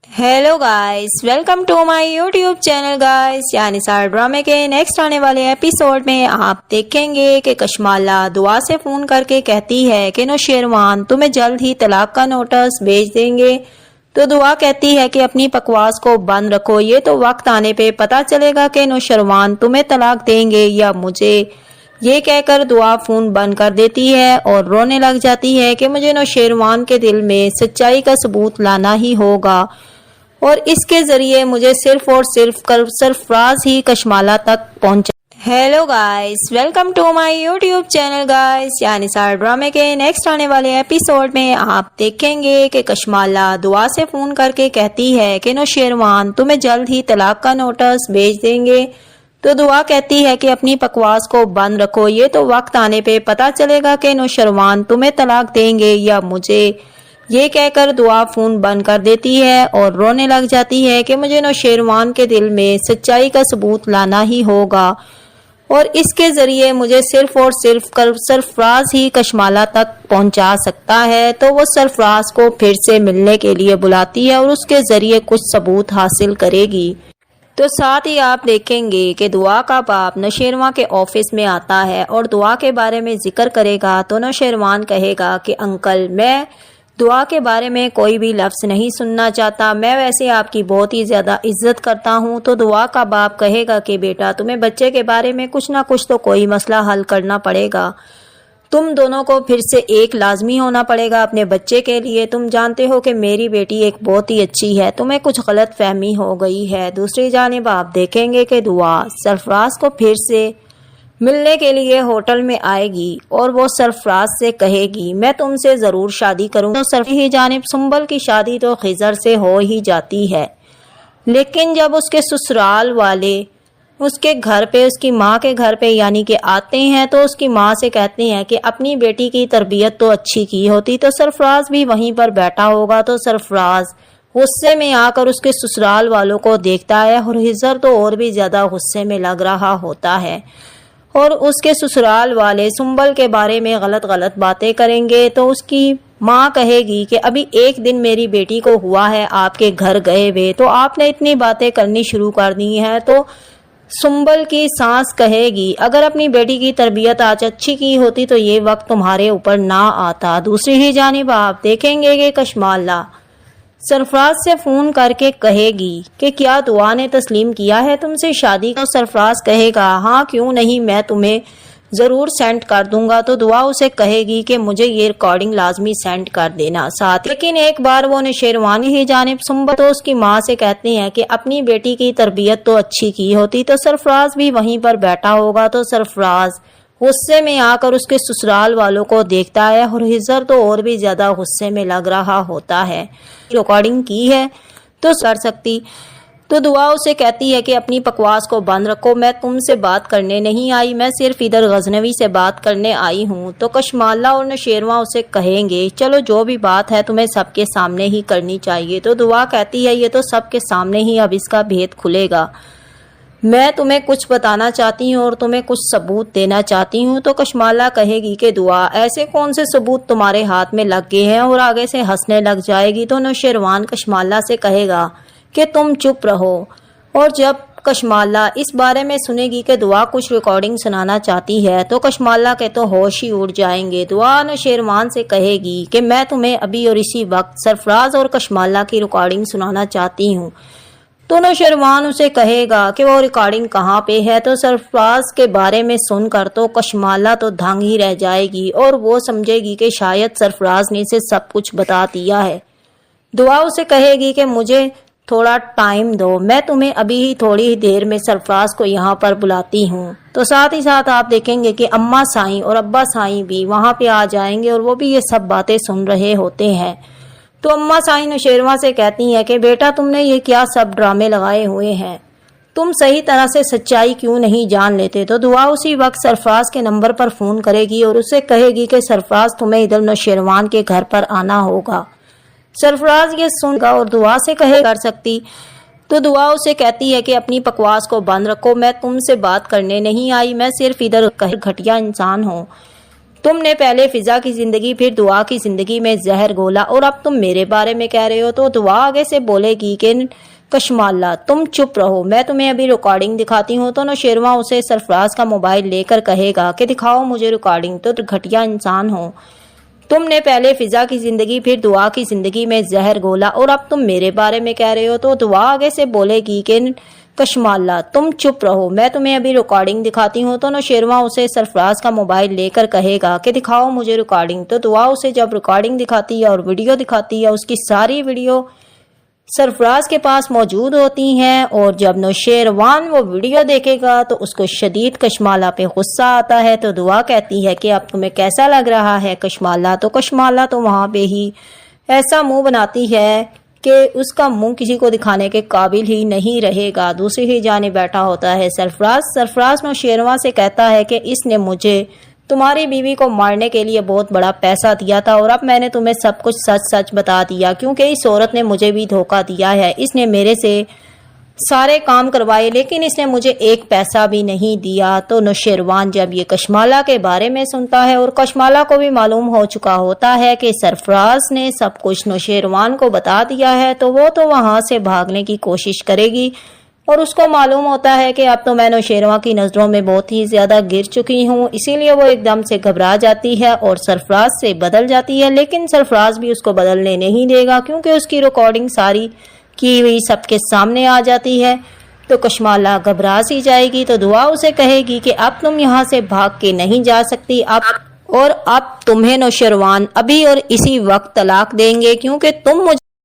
Hello guys, welcome to my YouTube channel guys. यानी सार ड्रामे के नेक्स्ट आने वाले एपिसोड में आप देखेंगे कि कशमाला दुआ से फ़ोन करके कहती है कि नौशेरवान तुम्हें जल्द ही तलाक का नोटिस भेज देंगे। तो दुआ कहती है कि अपनी बकवास को बंद रखो, ये तो वक्त आने पे पता चलेगा कि नौशेरवान तुम्हें तलाक देंगे या मुझे। ये कहकर दुआ फोन बंद कर देती है और रोने लग जाती है कि मुझे नौशेरवान के दिल में सच्चाई का सबूत लाना ही होगा और इसके जरिए मुझे सिर्फ और सिर्फ सरफराज ही कशमाला तक पहुंचा। Hello guys, welcome to my YouTube channel guys. यानी सार ड्रामे के नेक्स्ट आने वाले एपिसोड में आप देखेंगे कि कशमाला दुआ से फ़ोन करके कहती है कि नौशेरवान तुम्हें जल्द ही तलाक का नोटिस भेज देंगे। तो दुआ कहती है कि अपनी बकवास को बंद रखो, ये तो वक्त आने पे पता चलेगा कि नौशेरवान तुम्हें तलाक देंगे या मुझे। ये कहकर दुआ फोन बंद कर देती है और रोने लग जाती है कि मुझे नौशेरवान के दिल में सच्चाई का सबूत लाना ही होगा और इसके जरिए मुझे सिर्फ और सिर्फ सरफराज ही कशमाला तक पहुंचा सकता है। तो वो सरफराज को फिर से मिलने के लिए बुलाती है और उसके जरिए कुछ सबूत हासिल करेगी। तो साथ ही आप देखेंगे कि दुआ का बाप नौशेरवान के ऑफिस में आता है और दुआ के बारे में जिक्र करेगा। तो नौशेरवान कहेगा कि अंकल, मैं दुआ के बारे में कोई भी लफ्ज़ नहीं सुनना चाहता, मैं वैसे आपकी बहुत ही ज़्यादा इज्जत करता हूँ। तो दुआ का बाप कहेगा कि बेटा, तुम्हें बच्चे के बारे में कुछ ना कुछ तो कोई मसला हल करना पड़ेगा। तुम दोनों को फिर से एक लाजमी होना पड़ेगा अपने बच्चे के लिए। तुम जानते हो कि मेरी बेटी एक बहुत ही अच्छी है, तुम्हें कुछ गलत फहमी हो गई है। दूसरी जानिब आप देखेंगे कि दुआ सरफराज को फिर से मिलने के लिए होटल में आएगी और वो सरफराज से कहेगी मैं तुमसे ज़रूर शादी करूँगा। तो सरफराज ही जानिब सुंबल की शादी तो खिजर से हो ही जाती है, लेकिन जब उसके ससुराल वाले उसके घर पे, उसकी माँ के घर पे यानी कि आते हैं, तो उसकी माँ से कहते हैं कि अपनी बेटी की तरबियत तो अच्छी की होती। तो सरफराज भी वहीं पर बैठा होगा। तो सरफराज गुस्से में आकर उसके ससुराल वालों को देखता है और हिजर तो और भी ज़्यादा गुस्से में लग रहा होता है और उसके ससुराल वाले सुंबल के बारे में गलत बातें करेंगे। तो उसकी माँ कहेगी कि अभी एक दिन मेरी बेटी को हुआ है आपके घर गए हुए, तो आपने इतनी बातें करनी शुरू कर दी हैं। तो सुंबल की सास कहेगी अगर अपनी बेटी की तरबियत आज अच्छी की होती तो ये वक्त तुम्हारे ऊपर ना आता। दूसरी ही जानिब आप देखेंगे कि कशमाला सरफराज से फ़ोन करके कहेगी कि क्या दुआ ने तस्लीम किया है तुमसे शादी। तो सरफराज कहेगा हाँ क्यों नहीं, मैं तुम्हें ज़रूर सेंड कर दूंगा। तो दुआ उसे कहेगी कि मुझे ये रिकॉर्डिंग लाजमी सेंड कर देना साथ। लेकिन एक बार वो नौशेरवान ही जानिब सुंबल तो उसकी माँ से कहते हैं कि अपनी बेटी की तरबियत तो अच्छी की होती। तो सरफराज भी वहीं पर बैठा होगा। तो सरफराज गुस्से में आकर उसके ससुराल वालों को देखता है और हिजर तो और भी ज़्यादा गुस्से में लग रहा होता है। रिकॉर्डिंग की है तो कर सकती। तो दुआ उसे कहती है कि अपनी बकवास को बंद रखो, मैं तुमसे बात करने नहीं आई, मैं सिर्फ इधर गजनवी से बात करने आई हूँ। तो कशमाला और नौशेरवान उसे कहेंगे चलो जो भी बात है तुम्हें सबके सामने ही करनी चाहिए। तो दुआ कहती है ये तो सबके सामने ही अब इसका भेद खुलेगा, मैं तुम्हें कुछ बताना चाहती हूँ और तुम्हें कुछ सबूत देना चाहती हूँ। तो कशमाला कहेगी कि दुआ ऐसे कौन से सबूत तुम्हारे हाथ में लग गए हैं, और आगे से हंसने लग जाएगी। तो नौशेरवान कशमाला से कहेगा कि तुम चुप रहो। और जब कशमाला इस बारे में सुनेगी कि दुआ कुछ रिकॉर्डिंग सुनाना चाहती है तो कशमाला के तो होश ही उड़ जाएंगे। दुआ नौशेरवान से कहेगी कि मैं तुम्हें अभी और इसी वक्त सरफराज और कशमाला की रिकॉर्डिंग सुनाना चाहती हूँ। तो नौशेरवान उसे कहेगा कि वो रिकॉर्डिंग कहाँ पे है। तो सरफराज के बारे में सुनकर तो कशमाला तो दंग ही रह जाएगी और वो समझेगी कि शायद सरफराज ने इसे सब कुछ बता दिया है। दुआ उसे कहेगी कि मुझे थोड़ा टाइम दो, मैं तुम्हें अभी ही थोड़ी ही देर में सरफराज को यहाँ पर बुलाती हूँ। तो साथ ही साथ आप देखेंगे कि अम्मा साईं और अब्बा साईं भी वहाँ पे आ जाएंगे और वो भी ये सब बातें सुन रहे होते हैं। तो अम्मा साईं नौशेरवान से कहती हैं कि बेटा तुमने ये क्या सब ड्रामे लगाए हुए हैं, तुम सही तरह से सच्चाई क्यों नहीं जान लेते। तो दुआ उसी वक्त सरफराज के नंबर पर फ़ोन करेगी और उसे कहेगी कि सरफराज तुम्हें इधर नौशेरवान के घर पर आना होगा। सरफराज ये सुनगा और दुआ से कहे कर सकती। तो दुआ उसे कहती है कि अपनी बकवास को बंद रखो, मैं तुमसे बात करने नहीं आई, मैं सिर्फ इधर घटिया इंसान हूँ। تم نے پہلے فضا کی زندگی پھر دعا کی زندگی میں زہر گھولا اور اب تم میرے بارے میں کہہ رہے ہو۔ تو دعا آگے سے بولے گی کہ کشمالہ تم چپ رہو، میں تمہیں ابھی ریکارڈنگ دکھاتی ہوں۔ تو نوشیروان اسے سرفراز کا موبائل لے کر کہے گا کہ دکھاؤ مجھے ریکارڈنگ، تو گھٹیا انسان ہو، تم نے پہلے فضا کی زندگی پھر دعا کی زندگی میں زہر گھولا اور اب تم میرے بارے میں کہہ رہے ہو۔ تو دعا آگے سے بولے گی کہ کشمالہ تم چپ رہو، میں تمہیں ابھی ریکارڈنگ دکھاتی ہوں۔ تو نوشیروان اسے سرفراز کا موبائل لے کر کہے گا کہ دکھاؤ مجھے ریکارڈنگ، تو دعا اسے جب ریکارڈنگ دکھاتی ہے اور ویڈیو دکھاتی ہے، اس کی ساری ویڈیو سرفراز کے پاس موجود ہوتی ہیں، اور جب نوشیروان وہ ویڈیو دیکھے گا تو اس کو شدید کشمالہ پہ غصہ آتا ہے۔ تو دعا کہتی ہے کہ اب تمہیں کیسا لگ رہا ہے کشمالہ؟ تو کشمالہ تو وہاں پہ ہی ایسا منہ بناتی ہے کہ اس کا منہ کسی کو دکھانے کے قابل ہی نہیں رہے گا۔ دوسری ہی جانے بیٹھا ہوتا ہے سرفراز نوشیروان سے کہتا ہے کہ اس نے مجھے تمہاری بیوی کو مارنے کے لیے بہت بڑا پیسہ دیا تھا، اور اب میں نے تمہیں سب کچھ سچ بتا دیا، کیونکہ اس عورت نے مجھے بھی دھوکہ دیا ہے۔ اس نے میرے سے سارے کام کروائے لیکن اس نے مجھے ایک پیسہ بھی نہیں دیا۔ تو نوشیروان جب یہ کشمالہ کے بارے میں سنتا ہے، اور کشمالہ کو بھی معلوم ہو چکا ہوتا ہے کہ سرفراز نے سب کچھ نوشیروان کو بتا دیا ہے، تو وہ تو وہاں سے بھاگنے کی کوشش کرے گی، اور اس کو معلوم ہوتا ہے کہ اب تو میں نوشیروان کی نظروں میں بہت ہی زیادہ گر چکی ہوں، اسی لیے وہ ایک دم سے گھبرا جاتی ہے اور سرفراز سے بدل جاتی ہے۔ لیکن سرفراز بھی اس کو بدلنے نہیں دے گا، کیونکہ اس کی ریکارڈنگ ساری کی ہوئی سب کے سامنے آ جاتی ہے۔ تو کشمالہ گھبرا سی جائے گی، تو دعا اسے کہے گی کہ اب تم یہاں سے بھاگ کے نہیں جا سکتی، اب تمہیں نوشیروان ابھی اور اسی وقت طلاق دیں گے، کیونکہ تم مجھے